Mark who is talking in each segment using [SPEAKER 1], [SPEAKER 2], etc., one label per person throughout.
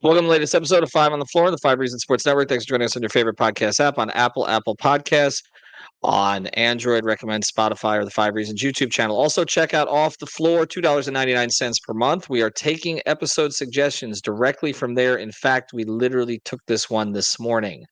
[SPEAKER 1] Welcome to the latest episode of Five on the Floor, the Five Reasons Sports Network. Thanks for joining us on your favorite podcast app on Apple Podcasts, on Android, recommend Spotify or the Five Reasons YouTube channel. Also, check out Off the Floor, $2.99 per month. We are taking episode suggestions directly from there. In fact, we literally took this one this morning.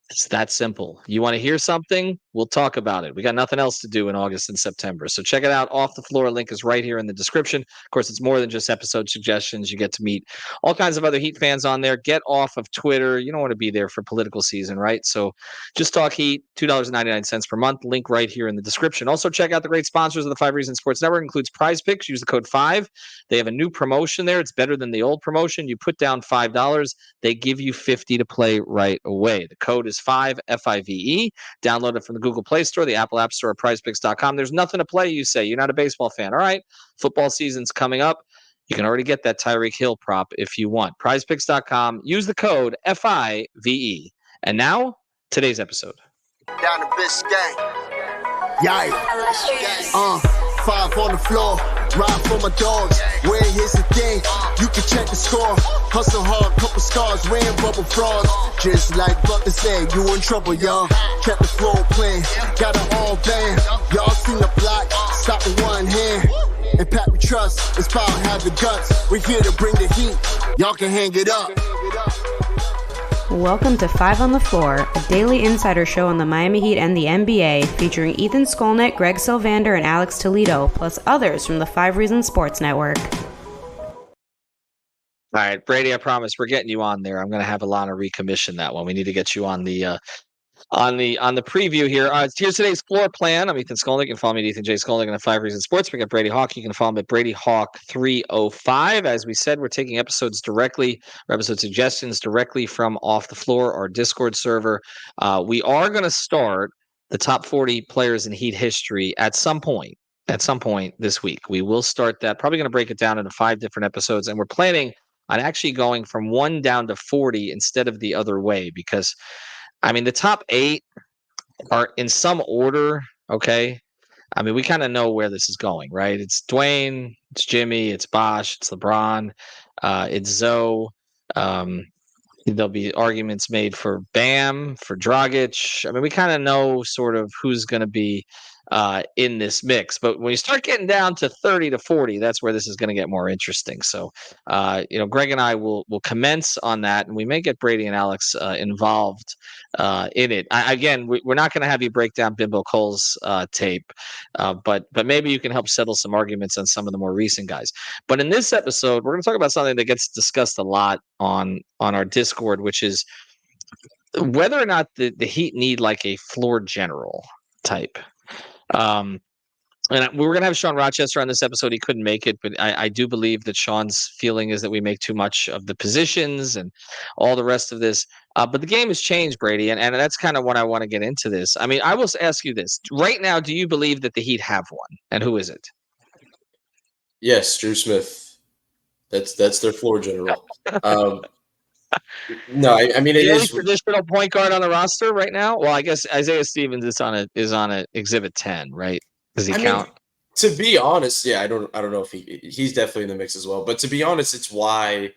[SPEAKER 1] It's that simple. You want to hear something? We'll talk about it. We got nothing else to do in August and September. So check it out. Off the Floor link is right here in the description. Of course, it's more than just episode suggestions. You get to meet all kinds of other Heat fans on there. Get off of Twitter. You don't want to be there for political season, right? So just talk Heat, $2.99 per month. Link right here in the description. Also, check out the great sponsors of the Five Reasons Sports Network. Includes Prize Picks. Use the code 5. They have a new promotion there. It's better than the old promotion. You put down $5. They give you 50 to play right away. The code is 5, F-I-V-E. Download it from the Google Play Store, the Apple App Store, or prizepicks.com. There's nothing to play, you say. You're not a baseball fan. All right, football season's coming up. You can already get that Tyreek Hill prop if you want. Prizepicks.com. Use the code F-I-V-E. And now, today's episode.
[SPEAKER 2] Down the Biscayne.
[SPEAKER 3] Yikes. Five on the floor, ride for my dogs. Where here's the thing, you can check the score. Hustle hard, couple scars, wearing bubble frogs. Just like Butler said, you in trouble, y'all. Kept the floor playing, got it all banned. Y'all seen the block, stop with one hand. And Pat we trust, it's power, have the guts. We're here to bring the heat, y'all can hang it up.
[SPEAKER 4] Welcome to Five on the Floor, a daily insider show on the Miami Heat and the NBA, featuring Ethan Skolnick, Greg Sylvander, and Alex Toledo, plus others from the Five Reasons Sports Network.
[SPEAKER 1] All right, Brady, I promise we're getting you on there. I'm going to have Alana recommission that one. We need to get you on the preview here. Here's today's floor plan. I'm Ethan Skolnick. You can follow me at Ethan J. Skolnick on the Five Reasons Sports. We got Brady Hawk. You can follow him at Brady Hawk 305. As we said, we're taking episode suggestions directly from Off the Floor, our Discord server. We are going to start the top 40 players in Heat history at some point this week. We will start that. Probably going to break it down into 5 different episodes, and we're planning on actually going from 1 down to 40 instead of the other way, because I mean, the top 8 are in some order, okay? I mean, we kind of know where this is going, right? It's Dwayne, it's Jimmy, it's Bosh, it's LeBron, it's Zoe. There'll be arguments made for Bam, for Dragic. I mean, we kind of know sort of who's going to be in this mix. But when you start getting down to 30 to 40, that's where this is going to get more interesting. So, Greg and I will commence on that, and we may get Brady and Alex involved in it. We're not going to have you break down Bimbo Cole's tape, but maybe you can help settle some arguments on some of the more recent guys. But in this episode, we're going to talk about something that gets discussed a lot on our Discord, which is whether or not the Heat need like a floor general type. And we were going to have Sean Rochester on this episode. He couldn't make it, but I do believe that Sean's feeling is that we make too much of the positions and all the rest of this. But the game has changed, Brady, and that's kind of what I want to get into this. I mean, I will ask you this. Right now, do you believe that the Heat have one? And who is it?
[SPEAKER 5] Yes, Drew Smith. That's their floor general. No, I mean it is
[SPEAKER 1] traditional point guard on the roster right now. Well, I guess Isaiah Stevens is on a exhibit 10, right? Does he count?
[SPEAKER 5] To be honest, yeah, I don't know if he's definitely in the mix as well. But to be honest, it's why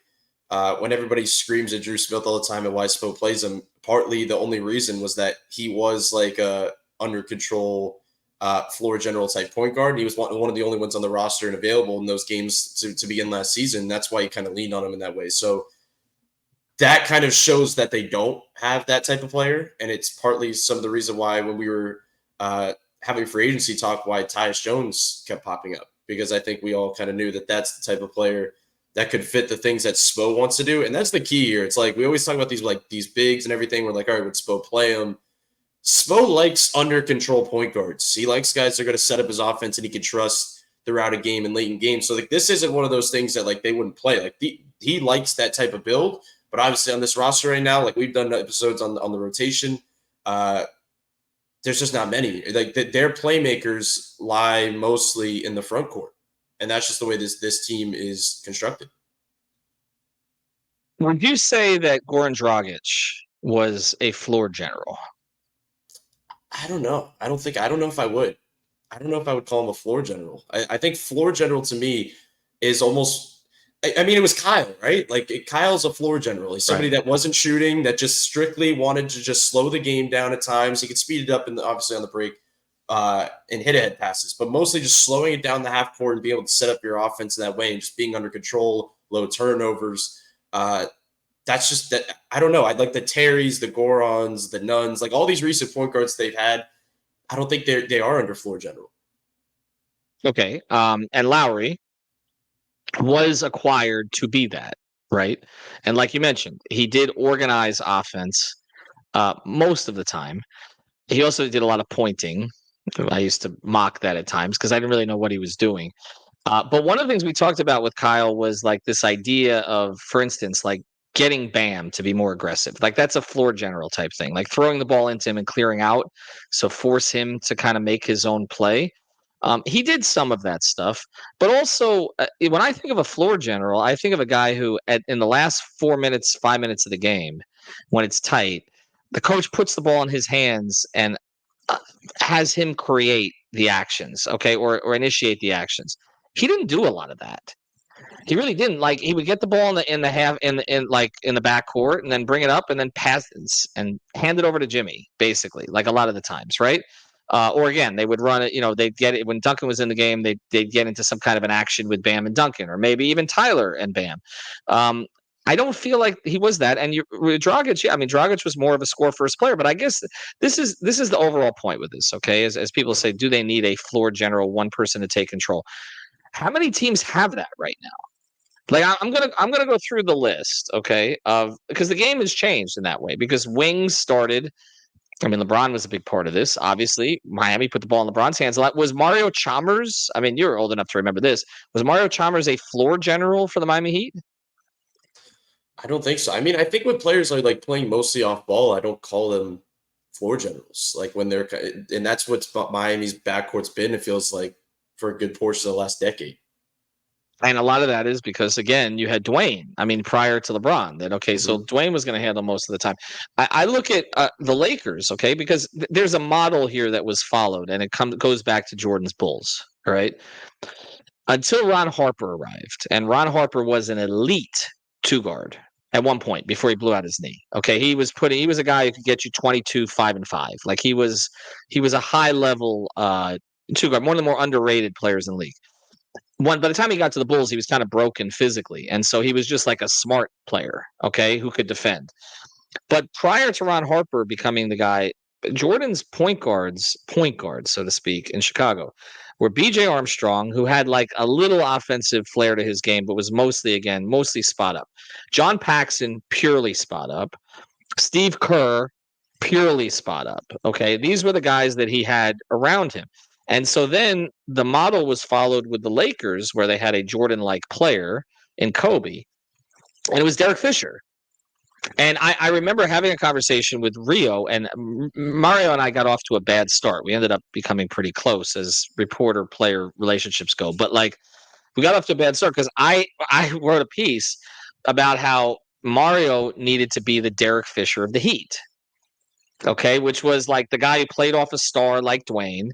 [SPEAKER 5] when everybody screams at Drew Smith all the time and why Spo plays him, partly the only reason was that he was like a under control floor general type point guard. He was one of the only ones on the roster and available in those games to begin last season. That's why he kind of leaned on him in that way. So that kind of shows that they don't have that type of player. And it's partly some of the reason why when we were having free agency talk, why Tyus Jones kept popping up, because I think we all kind of knew that that's the type of player that could fit the things that Spo wants to do. And that's the key here. It's like, we always talk about these bigs and everything. We're like, all right, would Spo play them? Spo likes under control point guards. He likes guys that are going to set up his offense and he can trust throughout a game and late in games. So like, this isn't one of those things that like they wouldn't play. Like he likes that type of build. But obviously on this roster right now, like we've done episodes on the rotation, there's just not many. Like their playmakers lie mostly in the front court, and that's just the way this team is constructed.
[SPEAKER 1] Would you say that Goran Dragic was a floor general?
[SPEAKER 5] I don't know. I don't know if I would. I don't know if I would call him a floor general. I think floor general to me is almost I mean, it was Kyle, right? Like Kyle's a floor general. He's somebody that wasn't shooting, that just strictly wanted to just slow the game down at times. He could speed it up obviously on the break and hit ahead passes, but mostly just slowing it down the half court and be able to set up your offense in that way and just being under control, low turnovers. That's just that. I don't know. I like the Terrys, the Gorons, the Nuns, like all these recent point guards they've had. I don't think they are under floor general.
[SPEAKER 1] Okay. And Lowry was acquired to be that, right? And like you mentioned, he did organize offense most of the time. He also did a lot of pointing. I used to mock that at times because I didn't really know what he was doing. But one of the things we talked about with Kyle was like this idea of, for instance, like getting Bam to be more aggressive. Like that's a floor general type thing, like throwing the ball into him and clearing out. So force him to kind of make his own play. He did some of that stuff, but also when I think of a floor general, I think of a guy who in the last 4 minutes, 5 minutes of the game, when it's tight, the coach puts the ball in his hands and has him create the actions, okay, or initiate the actions. He didn't do a lot of that. He really didn't. Like he would get the ball in the half in the back court and then bring it up and then pass and hand it over to Jimmy, basically, like a lot of the times, right? Or again, they would run it. They'd get it when Duncan was in the game. They'd get into some kind of an action with Bam and Duncan, or maybe even Tyler and Bam. I don't feel like he was that. And Dragic, yeah, I mean, Dragic was more of a score first player, but I guess this is the overall point with this. Okay, as people say, do they need a floor general, one person to take control? How many teams have that right now? Like I'm gonna go through the list, okay, of because the game has changed in that way because wings started. I mean, LeBron was a big part of this. Obviously, Miami put the ball in LeBron's hands a lot. Was Mario Chalmers? I mean, you're old enough to remember this. Was Mario Chalmers a floor general for the Miami Heat?
[SPEAKER 5] I don't think so. I mean, I think when players are like playing mostly off ball, I don't call them floor generals. Like when they're, and that's what Miami's backcourt's been. It feels like for a good portion of the last decade.
[SPEAKER 1] And a lot of that is because, again, you had Dwayne. I mean, prior to LeBron, that okay, so Dwayne was going to handle most of the time. I look at the Lakers, okay, because there's a model here that was followed, and it goes back to Jordan's Bulls, right? Until Ron Harper arrived, and Ron Harper was an elite two guard at one point before he blew out his knee. Okay, he was a guy who could get you 22, 5 and 5. Like he was a high level two guard, one of the more underrated players in the league. By the time he got to the Bulls, he was kind of broken physically. And so he was just like a smart player, okay, who could defend. But prior to Ron Harper becoming the guy, Jordan's point guards, so to speak, in Chicago were BJ Armstrong, who had like a little offensive flair to his game, but was mostly spot up. John Paxson, purely spot up. Steve Kerr, purely spot up. Okay. These were the guys that he had around him. And so then the model was followed with the Lakers, where they had a Jordan-like player in Kobe, and it was Derek Fisher. And I remember having a conversation with Rio, and Mario and I got off to a bad start. We ended up becoming pretty close as reporter-player relationships go. But like, we got off to a bad start because I wrote a piece about how Mario needed to be the Derek Fisher of the Heat. Okay, which was like the guy who played off a star like Dwayne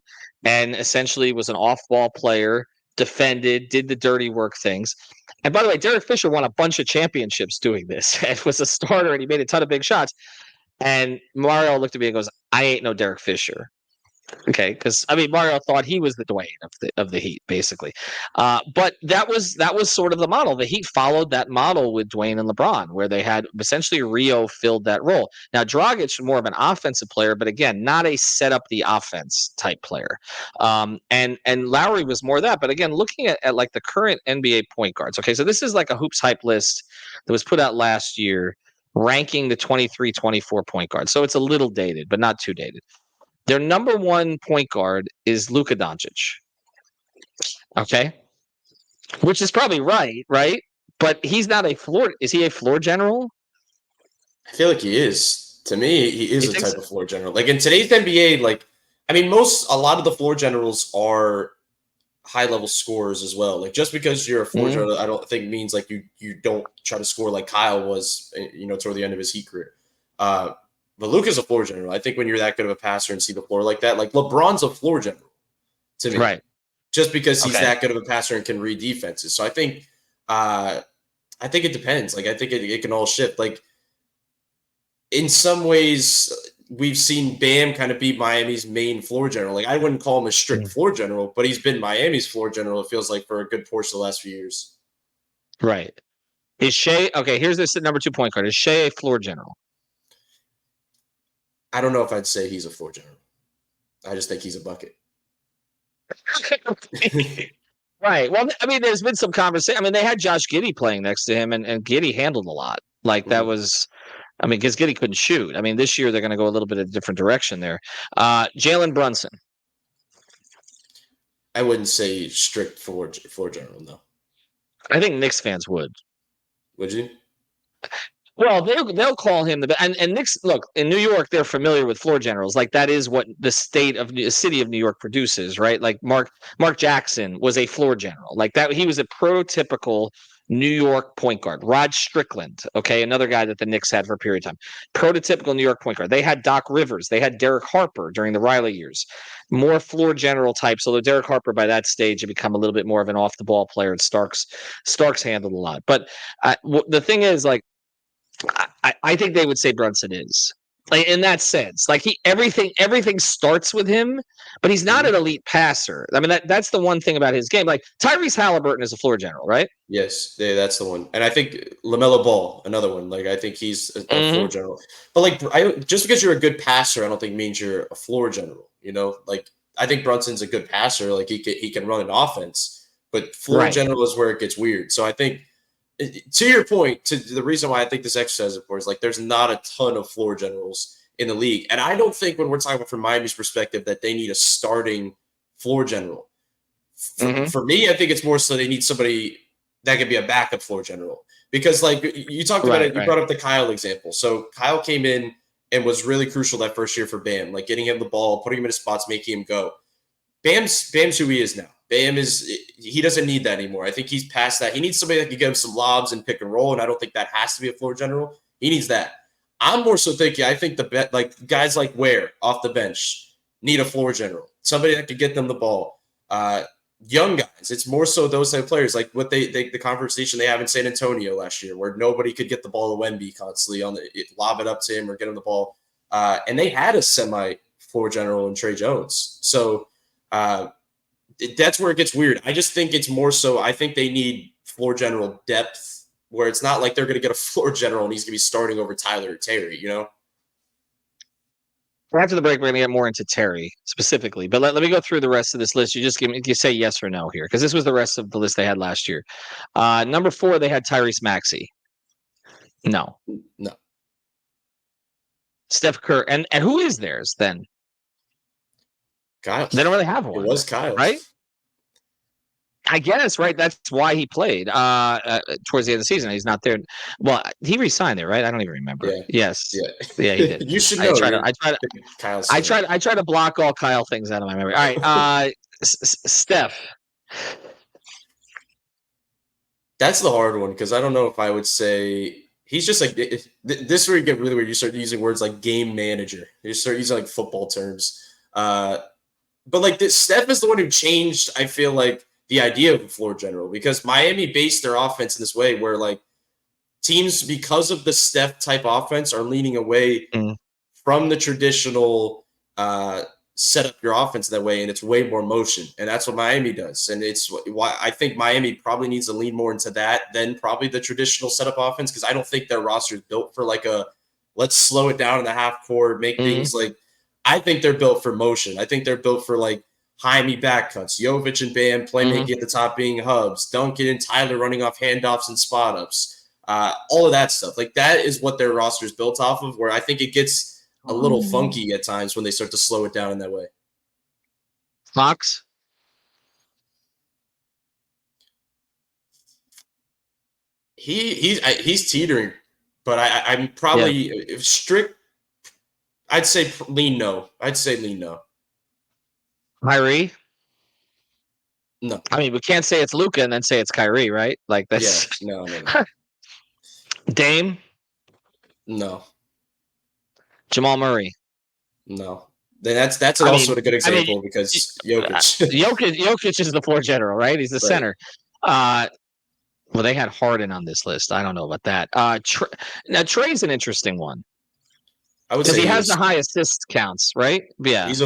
[SPEAKER 1] and essentially was an off-ball player, defended, did the dirty work things. And by the way, Derek Fisher won a bunch of championships doing this and was a starter and he made a ton of big shots. And Mario looked at me and goes, I ain't no Derek Fisher. Okay, because I mean Mario thought he was the Dwayne of the Heat, basically. But that was sort of the model. The Heat followed that model with Dwayne and LeBron, where they had essentially Rio filled that role. Now Dragic more of an offensive player, but again, not a set up the offense type player. And Lowry was more that. But again, looking at like the current NBA point guards. Okay, so this is like a hoops hype list that was put out last year, ranking the 23-24 point guards. So it's a little dated, but not too dated. Their number one point guard is Luka Doncic. Okay. Which is probably right? But he's not a floor. Is he a floor general?
[SPEAKER 5] I feel like he is. To me, he is a type of floor general. Like in today's NBA, like, I mean, a lot of the floor generals are high level scorers as well. Like just because you're a floor general, I don't think means like you don't try to score like Kyle was, toward the end of his Heat career. But Luka's a floor general. I think when you're that good of a passer and see the floor like that, like LeBron's a floor general to me.
[SPEAKER 1] Right.
[SPEAKER 5] Just because he's that good of a passer and can read defenses. So I think I think it depends. Like, I think it can all shift. Like, in some ways, we've seen Bam kind of be Miami's main floor general. Like, I wouldn't call him a strict floor general, but he's been Miami's floor general, it feels like, for a good portion of the last few years.
[SPEAKER 1] Right. Is Shea okay? Here's this number 2 point guard. Is Shea a floor general?
[SPEAKER 5] I don't know if I'd say he's a floor general. I just think he's a bucket.
[SPEAKER 1] Right. Well, I mean, there's been some conversation. I mean, they had Josh Giddey playing next to him, and Giddey handled a lot. Like that was, I mean, because Giddey couldn't shoot. I mean, this year they're going to go a little bit of a different direction there. Jalen Brunson.
[SPEAKER 5] I wouldn't say strict floor general, no.
[SPEAKER 1] I think Knicks fans would.
[SPEAKER 5] Would you?
[SPEAKER 1] Well, they'll call him and Knicks. Look, in New York, they're familiar with floor generals. Like that is what the city of New York produces, right? Like Mark Jackson was a floor general, like that. He was a prototypical New York point guard. Rod Strickland, okay, another guy that the Knicks had for a period of time. Prototypical New York point guard. They had Doc Rivers. They had Derek Harper during the Riley years. More floor general types. Although Derek Harper by that stage had become a little bit more of an off the ball player. And Starks handled a lot. But the thing is, like. I think they would say Brunson is like in that sense. Like everything starts with him, but he's not an elite passer. I mean that's the one thing about his game. Like Tyrese Halliburton is a floor general, right?
[SPEAKER 5] Yes, that's the one. And I think LaMelo Ball, another one. Like I think he's a floor general. But like just because you're a good passer, I don't think means you're a floor general. You know, like I think Brunson's a good passer. Like he can run an offense, but floor general is where it gets weird. So I think. To your point, to the reason why I think this exercise is important is like there's not a ton of floor generals in the league. And I don't think when we're talking about from Miami's perspective that they need a starting floor general. For me, I think it's more so they need somebody that could be a backup floor general. Because like you talked about it, you brought up the Kyle example. So Kyle came in and was really crucial that first year for Bam, like getting him the ball, putting him in his spots, making him go. Bam's who he is now. Bam he doesn't need that anymore. I think he's past that. He needs somebody that can get him some lobs and pick and roll, and I don't think that has to be a floor general. He needs that. I'm more so thinking I think like guys like Ware off the bench need a floor general, somebody that could get them the ball. Young guys, it's more so those type of players like what the conversation they have in San Antonio last year, where nobody could get the ball to Wemby constantly lob it up to him or get him the ball, and they had a semi floor general in Trey Jones. So. That's where it gets weird. I just think it's more so I think they need floor general depth where it's not like they're going to get a floor general and he's going to be starting over Tyler or Terry, you know?
[SPEAKER 1] After the break, we're going to get more into Terry specifically. But let me go through the rest of this list. You say yes or no here because this was the rest of the list they had last year. Number 4, they had Tyrese Maxey. No. Steph Curry. And who is theirs then?
[SPEAKER 5] Kyle.
[SPEAKER 1] They don't really have one.
[SPEAKER 5] It was Kyle.
[SPEAKER 1] Right? I guess, right? That's why he played towards the end of the season. He's not there. Well, he resigned there, right? I don't even remember.
[SPEAKER 5] Yeah.
[SPEAKER 1] Yes.
[SPEAKER 5] Yeah,
[SPEAKER 1] he did.
[SPEAKER 5] You should know.
[SPEAKER 1] I try to block all Kyle things out of my memory. All right. Steph.
[SPEAKER 5] That's the hard one because I don't know if I would say he's just like this is where you get really weird. You start using words like game manager. You start using like football terms. But like this, Steph is the one who changed, I feel like, the idea of a floor general because Miami based their offense in this way where like teams, because of the Steph type offense, are leaning away from the traditional set up your offense that way, and it's way more motion, and that's what Miami does. And it's why I think Miami probably needs to lean more into that than probably the traditional setup offense because I don't think their roster is built for like a let's slow it down in the half court, make things like. I think they're built for motion. I think they're built for like Jaime back cuts, Jovic and Bam playmaking at the top being hubs, Duncan and Tyler running off handoffs and spot ups, all of that stuff. Like that is what their roster is built off of. Where I think it gets a little funky at times when they start to slow it down in that way.
[SPEAKER 1] Fox.
[SPEAKER 5] He's teetering, but I'm probably strict. I'd say lean no.
[SPEAKER 1] Kyrie?
[SPEAKER 5] No.
[SPEAKER 1] I mean, we can't say it's Luka and then say it's Kyrie, right? Like that's
[SPEAKER 5] no.
[SPEAKER 1] Dame?
[SPEAKER 5] No.
[SPEAKER 1] Jamal Murray?
[SPEAKER 5] No. Then that's also a good example because Jokic.
[SPEAKER 1] Jokic is the floor general, right? He's the center. Well, they had Harden on this list. I don't know about that. Now Trey's an interesting one
[SPEAKER 5] I would
[SPEAKER 1] because
[SPEAKER 5] say
[SPEAKER 1] he
[SPEAKER 5] he
[SPEAKER 1] has
[SPEAKER 5] is.
[SPEAKER 1] the high assist counts, right? Yeah,
[SPEAKER 5] He's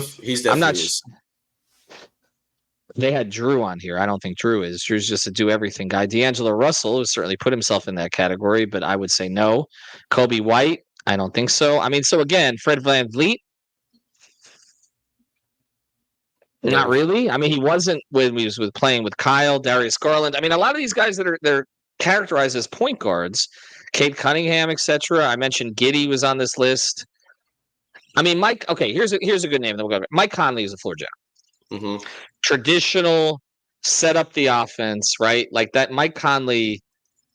[SPEAKER 1] I'm not.
[SPEAKER 5] definitely is.
[SPEAKER 1] They had Drew on here. I don't think Drew is. Drew's just a do everything guy. D'Angelo Russell has certainly put himself in that category, but I would say no. Kobe White, I don't think so. I mean, so again, Fred VanVleet, not
[SPEAKER 5] No.
[SPEAKER 1] really. I mean, he wasn't when he was with playing with Kyle, Darius Garland. I mean, a lot of these guys that are they're characterized as point guards, Cade Cunningham, etc. I mentioned Giddey was on this list. I mean, Mike. Okay, here's a good name. Then we'll go. Mike Conley is a floor general.
[SPEAKER 5] Mm-hmm.
[SPEAKER 1] Traditional, set up the offense, right? Like that. Mike Conley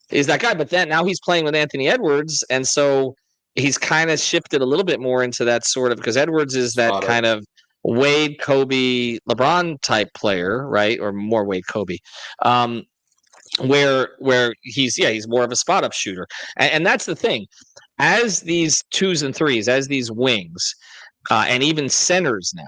[SPEAKER 1] is that guy. But then now he's playing with Anthony Edwards, and so he's kind of shifted a little bit more into that sort of because Edwards is that
[SPEAKER 5] Spot up.
[SPEAKER 1] kind of Wade, Kobe, LeBron type player, right? Or more Wade, Kobe, where he's more of a spot up shooter, and that's the thing. As these twos and threes, as these wings, and even centers now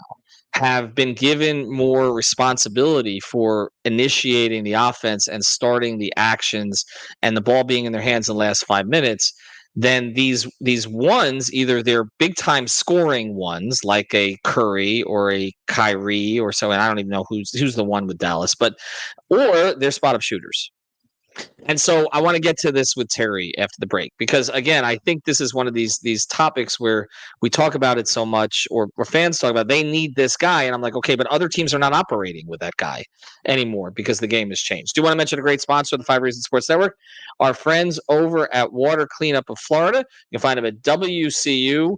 [SPEAKER 1] have been given more responsibility for initiating the offense and starting the actions and the ball being in their hands in the last 5 minutes, then these ones, either they're big time scoring ones like a Curry or a Kyrie or so, and I don't even know who's the one with Dallas, but or they're spot up shooters. And so I want to get to this with Terry after the break because again, I think this is one of these topics where we talk about it so much, or fans talk about they need this guy, and I'm like, okay, but other teams are not operating with that guy anymore because the game has changed. Do you want to mention a great sponsor of the 5 Reasons Sports Network? Our friends over at Water Cleanup of Florida. You can find them at WCU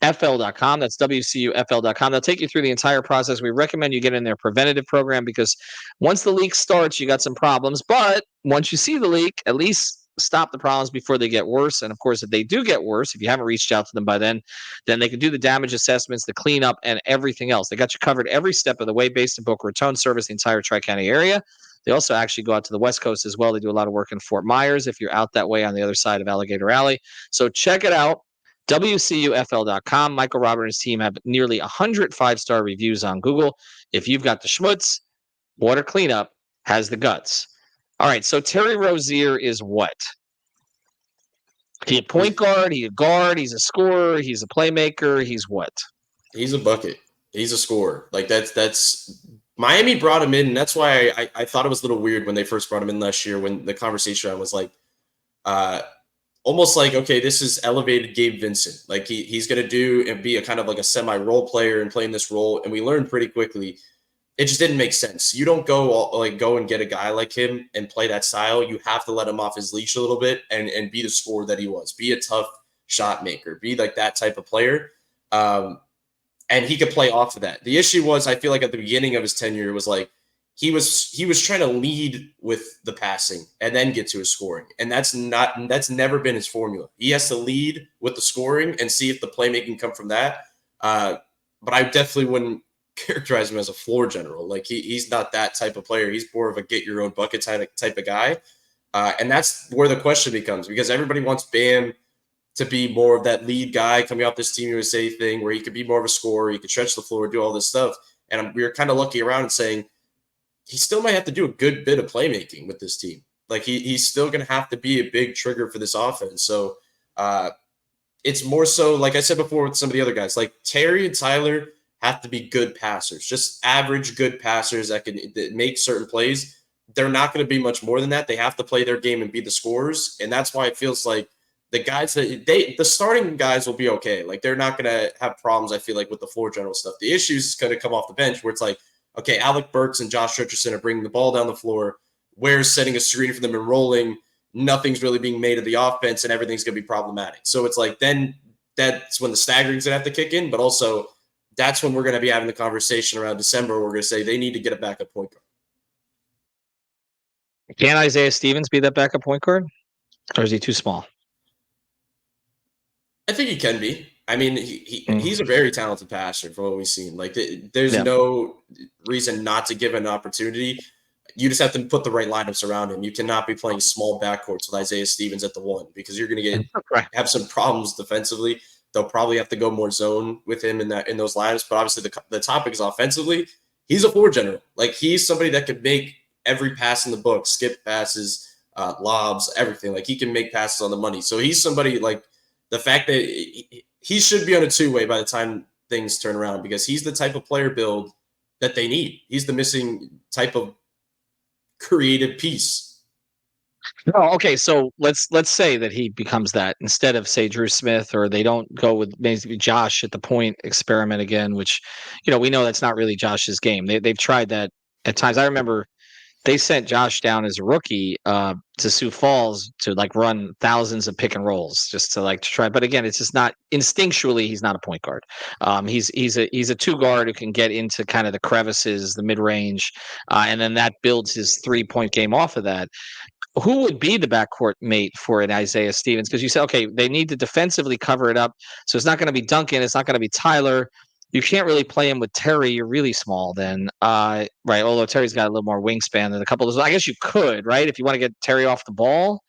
[SPEAKER 1] FL.com. That's WCUFL.com. They'll take you through the entire process. We recommend you get in their preventative program because once the leak starts, you got some problems. But once you see the leak, at least stop the problems before they get worse. And of course, if they do get worse, if you haven't reached out to them by then they can do the damage assessments, the cleanup, and everything else. They got you covered every step of the way based in Boca Raton, service the entire Tri-County area. They also actually go out to the West Coast as well. They do a lot of work in Fort Myers if you're out that way on the other side of Alligator Alley. So check it out. WCUFL.com. Michael Robert and his team have nearly 100 5-star reviews on Google. If you've got the schmutz, Water Cleanup has the guts. All right, so Terry Rozier is what? He a point guard, he's a guard, he's a scorer, he's a playmaker, he's what?
[SPEAKER 5] He's a bucket. He's a scorer. Like that's Miami brought him in, and that's why I thought it was a little weird when they first brought him in last year when the conversation was like almost like, okay, this is elevated Gabe Vincent. Like he's going to do and be a kind of like a semi-role player and playing this role. And we learned pretty quickly, it just didn't make sense. You don't go and get a guy like him and play that style. You have to let him off his leash a little bit and be the scorer that he was. Be a tough shot maker. Be like that type of player. And he could play off of that. The issue was, I feel like at the beginning of his tenure, it was like, he was trying to lead with the passing and then get to his scoring. And that's never been his formula. He has to lead with the scoring and see if the playmaking come from that. But I definitely wouldn't characterize him as a floor general. Like he's not that type of player. He's more of a get your own bucket type of guy. And that's where the question becomes, because everybody wants Bam to be more of that lead guy coming off this Team USA thing where he could be more of a scorer. He could stretch the floor, do all this stuff. And we were kind of looking around and saying, he still might have to do a good bit of playmaking with this team. Like he's still going to have to be a big trigger for this offense. So it's more so, like I said before with some of the other guys, like Terry and Tyler have to be good passers, just average good passers that make certain plays. They're not going to be much more than that. They have to play their game and be the scorers. And that's why it feels like the guys the starting guys will be okay. Like they're not going to have problems, I feel like, with the floor general stuff. The issues is going to come off the bench where it's like, okay, Alec Burks and Josh Richardson are bringing the ball down the floor. Ware's setting a screen for them and rolling. Nothing's really being made of the offense, and everything's going to be problematic. So it's like then that's when the staggering's going to have to kick in, but also that's when we're going to be having the conversation around December where we're going to say they need to get a backup point guard.
[SPEAKER 1] Can Isaiah Stevens be that backup point guard, or is he too small?
[SPEAKER 5] I think he can be. I mean, he's a very talented passer from what we've seen. Like, there's no reason not to give an opportunity. You just have to put the right lineups around him. You cannot be playing small backcourts with Isaiah Stevens at the one because you're going to have some problems defensively. They'll probably have to go more zone with him in those lineups. But obviously, the topic is offensively. He's a floor general. Like, he's somebody that could make every pass in the book, skip passes, lobs, everything. Like he can make passes on the money. So he's somebody like the fact that he should be on a two-way by the time things turn around because he's the type of player build that they need. He's the missing type of creative piece.
[SPEAKER 1] No, okay, so let's say that he becomes that instead of say Drew Smith, or they don't go with maybe Josh at the point experiment again, which we know that's not really Josh's game. They've tried that at times. I remember they sent Josh down as a rookie to Sioux Falls to like run thousands of pick and rolls just to like to try. But again, it's just not instinctually. He's not a point guard. He's a two guard who can get into kind of the crevices, the mid range, and then that builds his 3-point game off of that. Who would be the backcourt mate for an Isaiah Stevens? Because you said, okay, they need to defensively cover it up. So it's not going to be Duncan. It's not going to be Tyler. You can't really play him with Terry. You're really small then. Right. Although Terry's got a little more wingspan than a couple of those. I guess you could, right? If you want to get Terry off the ball.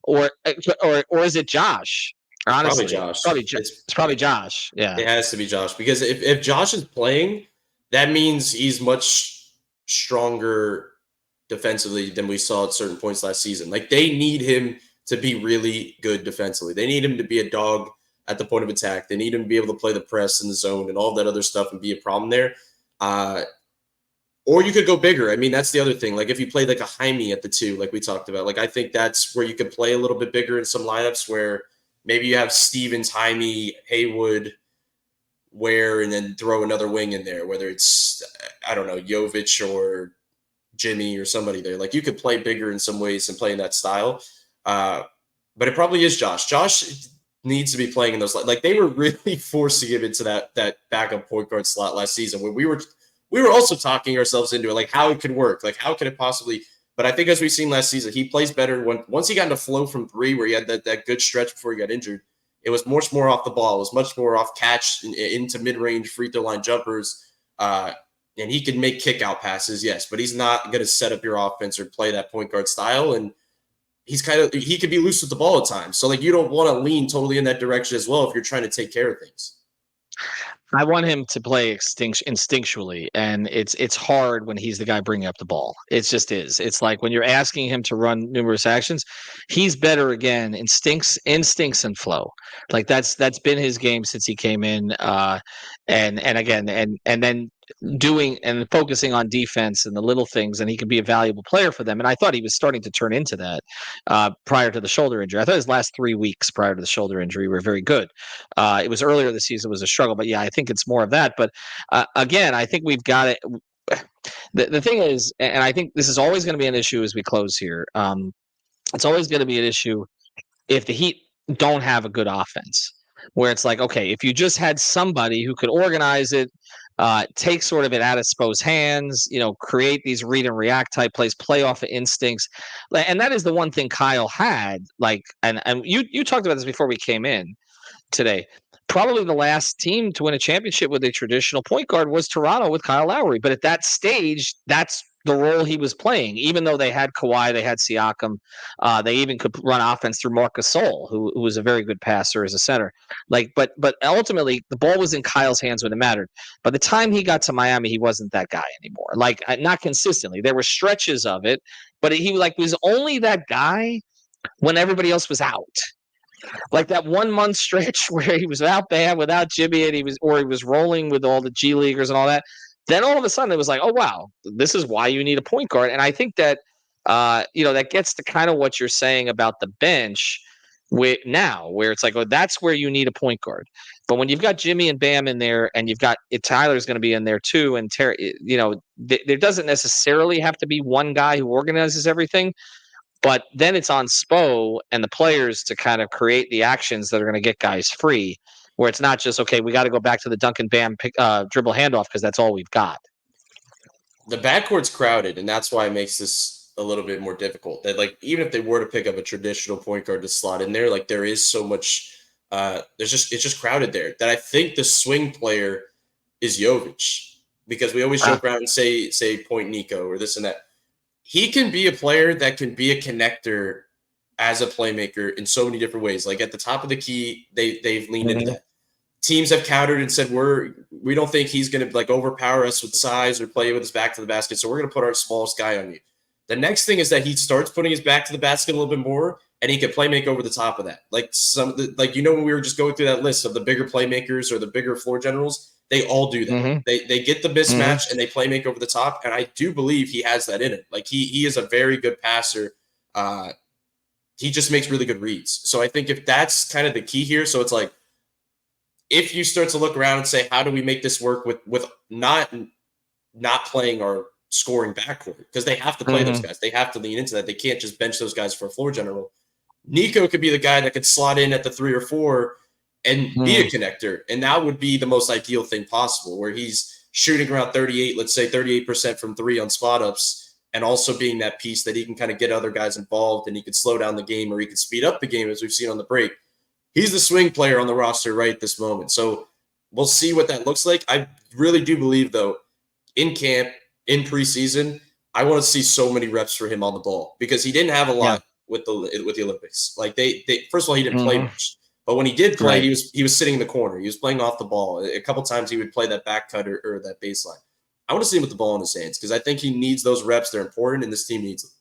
[SPEAKER 1] Or is it Josh? Honestly,
[SPEAKER 5] Probably Josh.
[SPEAKER 1] It's probably Josh. Yeah.
[SPEAKER 5] It has to be Josh because if Josh is playing, that means he's much stronger defensively than we saw at certain points last season. Like they need him to be really good defensively. They need him to be a dog at the point of attack. They need him to be able to play the press in the zone and all that other stuff and be a problem there. Or you could go bigger. I mean, that's the other thing. Like if you played like a Jaime at the 2, like we talked about, like I think that's where you could play a little bit bigger in some lineups where maybe you have Stevens, Jaime, Haywood, Ware, and then throw another wing in there, whether it's, I don't know, Jovic or Jimmy or somebody there. Like you could play bigger in some ways and play in that style. But it probably is Josh. Josh needs to be playing in those. Like they were really forcing him into that backup point guard slot last season when we were also talking ourselves into it, like how it could work, like how could it possibly. But I think as we've seen last season, he plays better once he got into flow from 3, where he had that good stretch before he got injured. It was much more off the ball. It was much more off catch into mid-range free throw line jumpers. And he can make kick-out passes, yes, but he's not going to set up your offense or play that point guard style. And he could be loose with the ball at times. So like you don't want to lean totally in that direction as well if you're trying to take care of things.
[SPEAKER 1] I want him to play instinctually, and it's hard when he's the guy bringing up the ball. It just is. It's like when you're asking him to run numerous actions, he's better again instincts and flow. Like that's been his game since he came in. And again and then doing and focusing on defense and the little things, and he can be a valuable player for them. And I thought he was starting to turn into that prior to the shoulder injury. I thought his last 3 weeks prior to the shoulder injury were very good. It was earlier this season was a struggle, but yeah, I think it's more of that. But again, I think we've got it. The thing is, and I think this is always going to be an issue as we close here. It's always going to be an issue if the Heat don't have a good offense, where it's like, okay, if you just had somebody who could organize it, take sort of it out of Spo's hands, create these read and react type plays, play off of instincts. And that is the one thing Kyle had, like, and you talked about this before we came in today. Probably the last team to win a championship with a traditional point guard was Toronto with Kyle Lowry. But at that stage, that's the role he was playing. Even though they had Kawhi, they had Siakam, they even could run offense through Marc Gasol, who was a very good passer as a center. But ultimately, the ball was in Kyle's hands when it mattered. By the time he got to Miami, he wasn't that guy anymore. Like not consistently. There were stretches of it, but he was only that guy when everybody else was out. Like that 1 month stretch where he was out bad without Jimmy, and he was rolling with all the G Leaguers and all that. Then all of a sudden it was like, oh wow, this is why you need a point guard. And I think that that gets to kind of what you're saying about the bench where it's like, oh, that's where you need a point guard. But when you've got Jimmy and Bam in there, and you've got Tyler's going to be in there too, and Terry, there doesn't necessarily have to be one guy who organizes everything. But then it's on Spo and the players to kind of create the actions that are going to get guys free, where it's not just, okay, we got to go back to the Duncan Bam dribble handoff because that's all we've got.
[SPEAKER 5] The backcourt's crowded, and that's why it makes this a little bit more difficult. That like even if they were to pick up a traditional point guard to slot in there, like there is so much. It's just crowded there that I think the swing player is Jovic, because we always joke around and say point Niko or this and that. He can be a player that can be a connector as a playmaker in so many different ways. Like at the top of the key, they've leaned into that. Teams have countered and said we don't think he's going to like overpower us with size or play with his back to the basket, so we're going to put our smallest guy on you. The next thing is that he starts putting his back to the basket a little bit more, and he can play make over the top of that. Like when we were just going through that list of the bigger playmakers or the bigger floor generals, they all do that.
[SPEAKER 1] Mm-hmm.
[SPEAKER 5] They get the mismatch and they play make over the top, and I do believe he has that in it. Like he is a very good passer. He just makes really good reads. So I think if that's kind of the key here, so it's like if you start to look around and say, how do we make this work with not playing our scoring backcourt, because they have to play those guys. They have to lean into that. They can't just bench those guys for a floor general. Niko could be the guy that could slot in at the 3 or 4 and be a connector. And that would be the most ideal thing possible, where he's shooting around 38, let's say 38% from 3 on spot ups, and also being that piece that he can kind of get other guys involved and he could slow down the game or he could speed up the game, as we've seen on the break. He's the swing player on the roster right at this moment. So we'll see what that looks like. I really do believe, though, in camp, in preseason, I want to see so many reps for him on the ball, because he didn't have a lot with the Olympics. Like they first of all, he didn't play much, but when he did play, he was sitting in the corner. He was playing off the ball. A couple times he would play that back cut or that baseline. I want to see him with the ball in his hands, because I think he needs those reps. They're important, and this team needs them.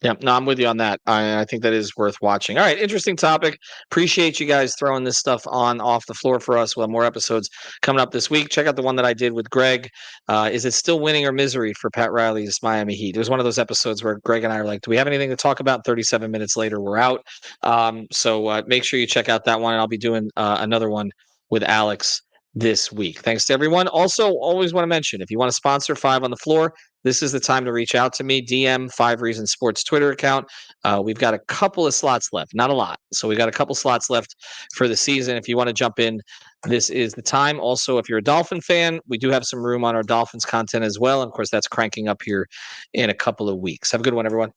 [SPEAKER 1] Yeah, no, I'm with you on that. I think that is worth watching. All right, interesting topic. Appreciate you guys throwing this stuff off the floor for us. We'll have more episodes coming up this week. Check out the one that I did with Greg. Is it still winning or misery for Pat Riley's Miami Heat? It was one of those episodes where Greg and I are like, do we have anything to talk about? 37 minutes later, we're out. So make sure you check out that one. And I'll be doing another one with Alex this week. Thanks to everyone. Also, always want to mention, if you want to sponsor 5 on the Floor, this is the time to reach out to me. DM 5 Reasons Sports Twitter account. We've got a couple of slots left, not a lot. So we got a couple slots left for the season. If you want to jump in, this is the time. Also, if you're a Dolphin fan, we do have some room on our Dolphins content as well. And of course, that's cranking up here in a couple of weeks. Have a good one, everyone.